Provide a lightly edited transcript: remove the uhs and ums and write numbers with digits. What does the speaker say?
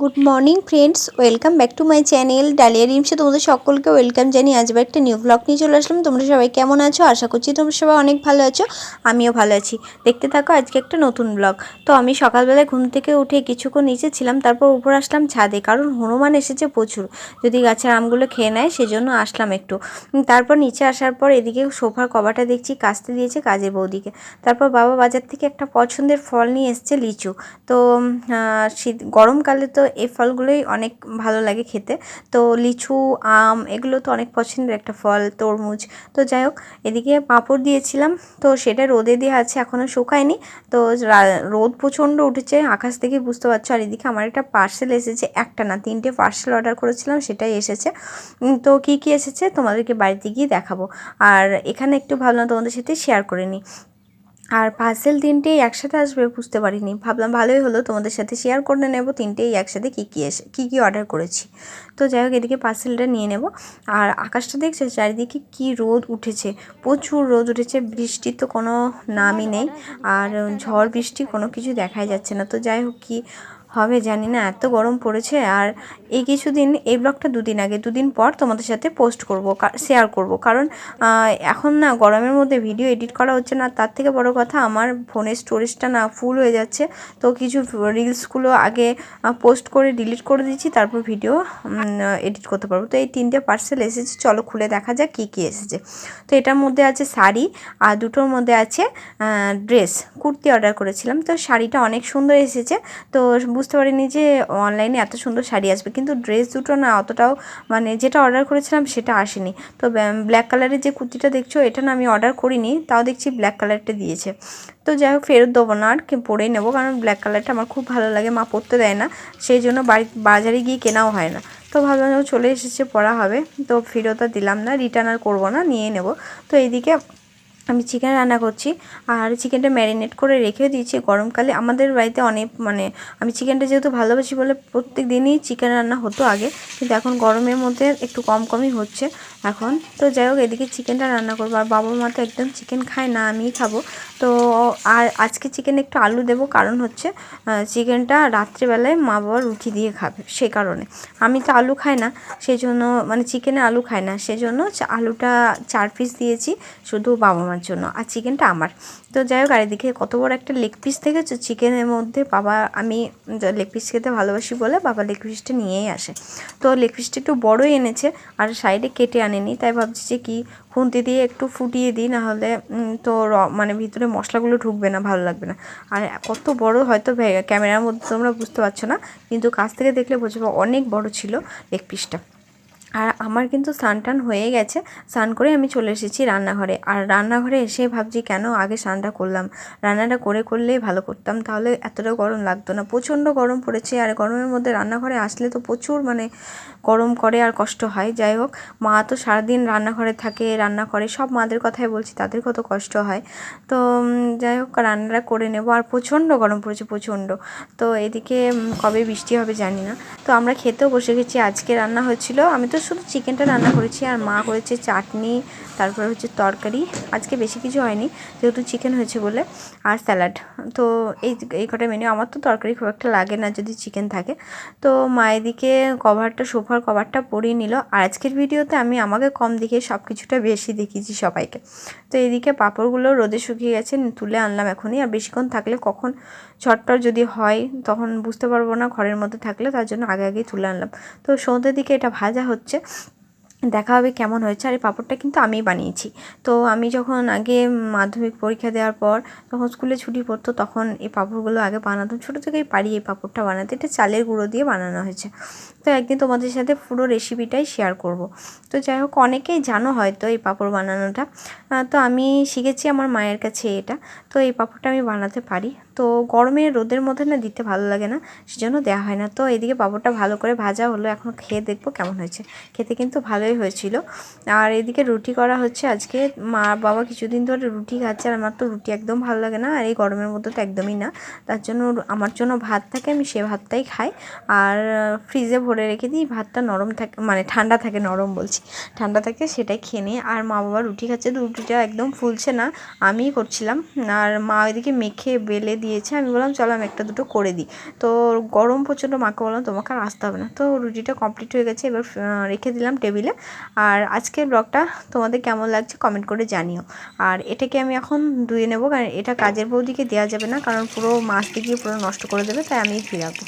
Good morning friends, welcome back to my channel Dalia রিমসে তোমাদের সকলকে ওয়েলকাম জানিয়ে আজকে একটা নিউ ব্লগ নিয়ে চলে আসলাম। তোমরা সবাই কেমন আছো? আশা করছি তোমরা সবাই অনেক ভালো আছো, আমিও ভালো আছি। দেখতে থাকো আজকে একটা নতুন ব্লগ। তো আমি সকালবেলায় ঘুম থেকে উঠে কিছুক্ষণ নিচে ছিলাম, তারপর উপর আসলাম ছাদে, কারণ হনুমান এসেছে প্রচুর, যদি গাছের আমগুলো খেয়ে নেয় সেজন্য আসলাম একটু। তারপর নিচে আসার পর এদিকে সোফার কভারটা দেখছি কাচতে দিয়েছে কাজের বৌদিকে। তারপর বাবা বাজার থেকে একটা পছন্দের ফল নিয়ে এসছে, লিচু। তো শীত গরমকালে তো এই ফলগুলোই অনেক ভালো লাগে খেতে। তো লিচু, আম এগুলো তো অনেক পছন্দের একটা ফল, তরমুজ। তো যাই হোক, এদিকে পাঁপড় দিয়েছিলাম, তো সেটা রোদে দেওয়া আছে, এখনও শুকায়নি। তো রোদ প্রচণ্ড উঠেছে, আকাশ থেকে বুঝতে পারছো। আর এদিকে আমার একটা পার্সেল এসেছে, একটা না 3টে পার্সেল অর্ডার করেছিলাম, সেটাই এসেছে। তো কী কী এসেছে তোমাদেরকে বাড়িতে গিয়ে দেখাবো। আর এখানে একটু ভাবলাম তোমাদের সাথে শেয়ার করে নিই। আর পার্সেল 3টেই একসাথে আসবে বুঝতে পারিনি, ভাবলাম ভালোই হলো তোমাদের সাথে শেয়ার করে নেব 3টেই একসাথে কী কী অর্ডার করেছি। তো যাই হোক, এদিকে পার্সেলটা নিয়ে নেব। আর আকাশটা দেখছো চারিদিকে কি রোদ উঠেছে, প্রচুর রোদ উঠেছে, বৃষ্টির তো কোনো নামই নেই। আর ঝড় বৃষ্টি কোনো কিছু দেখাই যাচ্ছে না। তো যাই হোক, কী হবে জানি না, এত গরম পড়েছে। আর এই কিছুদিন, এই ব্লগটা 2 দিন আগে, 2 দিন পর তোমাদের সাথে পোস্ট করব, শেয়ার করব। কারণ এখন না গরমের মধ্যে ভিডিও এডিট করা হচ্ছে না, তার থেকে বড় কথা আমার ফোনের স্টোরেজটা না ফুল হয়ে যাচ্ছে। তো কিছু রিলসগুলো আগে পোস্ট করে ডিলিট করে দিচ্ছি, তারপর ভিডিও এডিট করতে পারবো। তো এই 3টে পার্সেল এসেছে, চলো খুলে দেখা যাক কী কী এসেছে। তো এটার মধ্যে আছে শাড়ি, আর দুটোর মধ্যে আছে ড্রেস, কুর্তি অর্ডার করেছিলাম। তো শাড়িটা অনেক সুন্দর এসেছে, তো বুঝতে পারিনি যে অনলাইনে এত সুন্দর শাড়ি আসবে। কিন্তু ড্রেস দুটো না অতটাও, মানে যেটা অর্ডার করেছিলাম সেটা আসেনি। তো ব্ল্যাক কালারের যে কুর্তিটা দেখছো, এটা না আমি অর্ডার করিনি, তাও দেখছি ব্ল্যাক কালারটা দিয়েছে। তো যাই হোক, ফেরত দেবো না, আর পরেই নেবো, কারণ ব্ল্যাক কালারটা আমার খুব ভালো লাগে, মা পরতে দেয় না, সেই জন্য বাজারে গিয়ে কেনাও হয় না। তো ভাবলাম চলে এসেছে, পরা হবে, তো ফেরতটা দিলাম না, রিটার্ন আর করবো না, নিয়ে নেব। তো এইদিকে আমি চিকেন রান্না করছি, আর চিকেনটা ম্যারিনেট করে রেখে দিয়েছি। গরমকালে আমাদের বাড়িতে অনেক, মানে আমি চিকেনটা যেহেতু ভালোবাসি বলে প্রত্যেক দিনই চিকেন রান্না হতো আগে, কিন্তু এখন গরমের মধ্যে একটু কমই হচ্ছে এখন। তো যাই হোক, এদিকে চিকেনটা রান্না করবো। আর বাবা মা তো একদম চিকেন খায় না, আমিই খাবো। তো আর আজকে চিকেনে একটু আলু দেবো, কারণ হচ্ছে চিকেনটা রাত্রেবেলায় মা বাবা রুটি দিয়ে খাবে, সে কারণে। আমি তো আলু খাই না, সেই জন্য, মানে চিকেনে আলু খাই না, সেজন্য আলুটা 4 পিস দিয়েছি শুধু বাবা মার জন্য, আর চিকেনটা আমার। তো যাই হোক, আর এদিকে কত বড় একটা লেগ পিস থেকেছে চিকেনের মধ্যে। আমি লেগ পিস খেতে ভালোবাসি বলে বাবা লেগ পিসটা নিয়েই আসে। তো লেগ পিসটা একটু বড়ই এনেছে, আর সাইডে কেটে আনেনি, তাই ভাবছি যে কি খুন্তি দিয়ে একটু ফুটিয়ে দিই, নাহলে তো মানে ভিতরে মশলাগুলো ঢুকবে না, ভালো লাগবে না। আর কত বড়, হয়তো ক্যামেরার মধ্যে তোমরা বুঝতে পারছো না, কিন্তু কাছ থেকে দেখলে বুঝবো অনেক বড় ছিল লেগ পিসটা। আর আমার কিন্তু স্নান টান হয়ে গেছে, স্নান করে আমি চলে এসেছি রান্নাঘরে। আর রান্নাঘরে এসে ভাবছি কেন আগে স্নানটা করলাম, রান্নাটা করলেই ভালো করতাম, তাহলে এতটা গরম লাগতো না। প্রচণ্ড গরম পড়েছে, আর গরমের মধ্যে রান্নাঘরে আসলে তো প্রচুর, মানে গরম করে আর কষ্ট হয়। যাই হোক, মা তো সারাদিন রান্নাঘরে থাকে, রান্না করে, সব মাদের কথাই বলছি, তাদের কত কষ্ট হয়। তো যাই হোক, রান্নাটা করে নেব। আর প্রচণ্ড গরম পড়েছে, প্রচণ্ড। তো এদিকে কবে বৃষ্টি হবে জানি না। তো আমরা খেতেও বসে গেছি। আজকে রান্না হয়েছিল, আমি তো শুধু চিকেনটা রান্না করেছি, আর মা করেছে চাটনি, তারপর হচ্ছে তরকারি। আজকে বেশি কিছু হয়নি, যেহেতু চিকেন হয়েছে বলে, আর স্যালাড। তো এই কটা মেনু। আমার তো তরকারি খুব একটা লাগে না যদি চিকেন থাকে। তো মা এদিকে সোফার কভারটা পরিয়ে নিল। আর আজকের ভিডিওতে আমি আমাকে কম দেখে সব কিছুটা বেশি দেখিয়েছি সবাইকে। তো এদিকে পাঁপড়গুলো রোদে শুকিয়ে গেছে, তুলে আনলাম এখনই। আর বেশিক্ষণ থাকলে কখন ঝটপট যদি হয় তখন বুঝতে পারবো না ঘরের মধ্যে থাকলে, তার জন্য আগেই তুলে আনলাম। তো সন্ধ্যের দিকে এটা ভাজা হচ্ছে, দেখা হবে কেমন হয়েছে। আর এই পাঁপড়টা কিন্তু আমিই বানিয়েছি। তো আমি যখন আগে মাধ্যমিক পরীক্ষা দেওয়ার পর যখন স্কুলে ছুটি পড়তো, তখন এই পাঁপড়গুলো আগে বানাতাম, ছোটো থেকেই পারি এই পাঁপড়টা বানাতে। এটা চালের গুঁড়ো দিয়ে বানানো হয়েছে। তো একদিন তোমাদের সাথে পুরো রেসিপিটাই শেয়ার করব। তো যাই হোক, অনেকেই জানো হয়তো এই পাঁপড় বানানোটা। তো আমি শিখেছি আমার মায়ের কাছে এটা। তো এই পাঁপড়টা আমি বানাতে পারি। তো গরমের রোদের মধ্যে না দিতে ভালো লাগে না, সেজন্য দেওয়া হয় না। তো এদিকে পাঁপড়টা ভালো করে ভাজা হলো, এখন খেয়ে দেখবো কেমন হয়েছে। খেতে কিন্তু ভালোই হয়েছিল। আর এদিকে রুটি করা হচ্ছে আজকে। মা বাবা কিছুদিন ধরে রুটি খাচ্ছে, আর আমার তো রুটি একদম ভালো লাগে না, আর এই গরমের মধ্যে তো একদমই না। তার জন্য আমার জন্য ভাত থাকে, আমি সে ভাতটাই খাই। আর ফ্রিজে ভরে করে রেখে দিই, ভাতটা নরম থাকে, মানে ঠান্ডা থাকে, নরম বলছি, ঠান্ডা থাকে, সেটাই খেয়ে নিই। আর মা বাবা রুটি খাচ্ছে, তো রুটিটা একদম ফুলছে না, আমিই করছিলাম। আর মা ওইদিকে মেখে বেলে দিয়েছে, আমি বললাম চলো আমি একটা দুটো করে দিই। তো গরম প্রচণ্ড, মাকে বললাম তোমাকে আর আসতে হবে না। তো রুটিটা কমপ্লিট হয়ে গেছে, এবার রেখে দিলাম টেবিলে। আর আজকের ব্লগটা তোমাদের কেমন লাগছে কমেন্ট করে জানিও। আর এটাকে আমি এখন ধুয়ে নেবো, কারণ এটা কাজের বৌদিকে দেওয়া যাবে না, কারণ পুরো মাছ দিয়ে পুরো নষ্ট করে দেবে, তাই আমি ধুয়ে রাখবো।